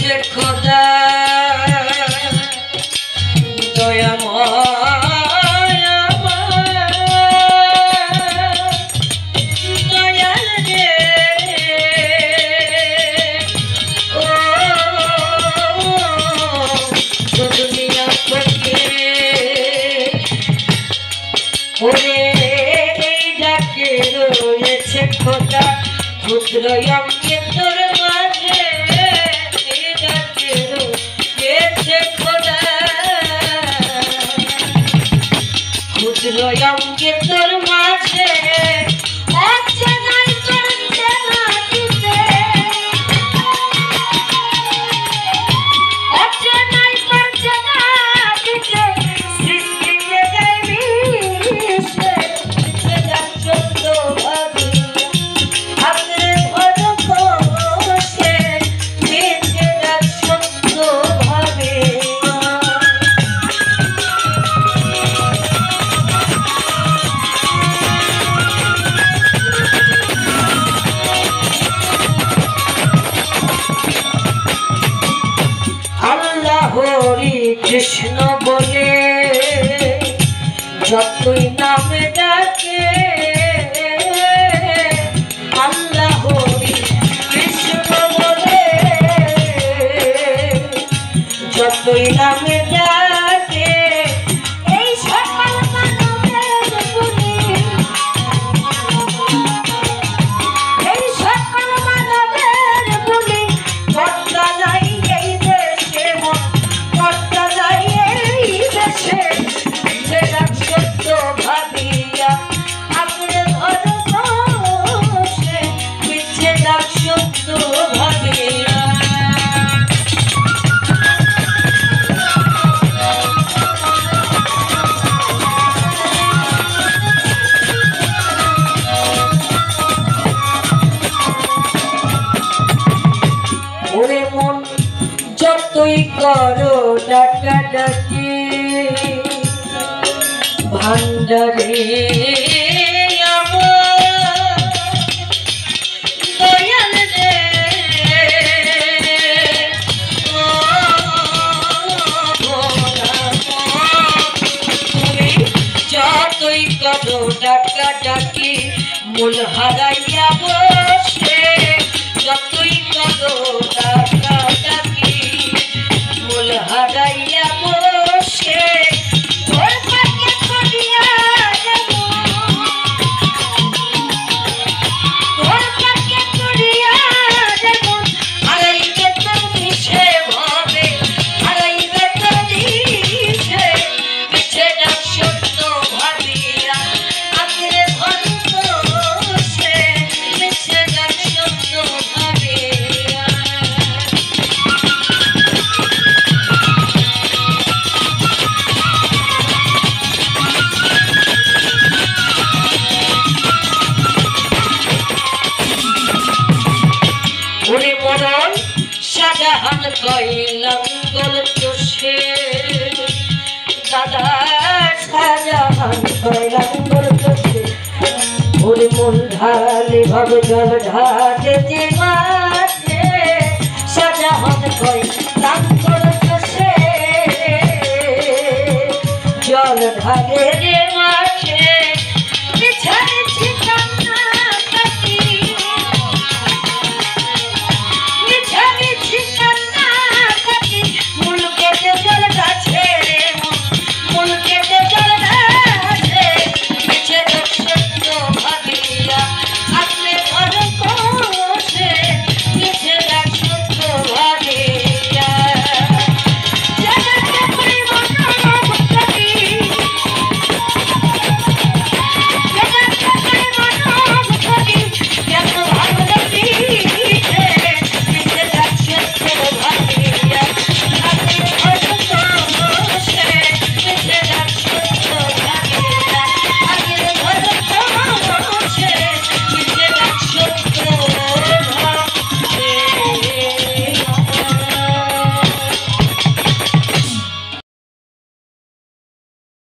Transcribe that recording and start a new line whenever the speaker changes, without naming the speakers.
রয়েছে খোদা দয়াময় খোদা ক্ষুদ্র অঙ্গে তোর মাঝে রয়েছে খোদা ক্ষুদ্র অঙ্গে তোর মাঝে হরি কৃষ্ণ বলে যতই নামে ডাকে আল্লাহ হরি কৃষ্ণ বলে যতই নামে ডাকে এই সকল মানবের বলি এই সকল মানবের বলি কর্তা নাই এই দেশে যতই করো ডাকাডাকি ভান্ডারে দয়াল রে তুমি যতই করো ডাকাডাকি মূল হারাইয়া বসে যতই করো ডাকাডাকি মূল হারাইয়া বসে তোর পাকে করিয়া দেব তোর পাকে করিয়া দেব হারাইবে তোর দিশে ভাবে হারাইবে তোর দিশে পিছে ডাক সত্য ভাবিয়া আখরে ভন্ত সে পিছে ডাক সত্য ভাবিয়া মরণ শাহজাহান কইলাম গোল চষে দাদা শাহজাহান কইলাম গোল চষে ওরে মন ঢালে ভাব জল ঢালে যে মাঝে শাহজাহান কইলাম গোল চষে জল ঢালে যে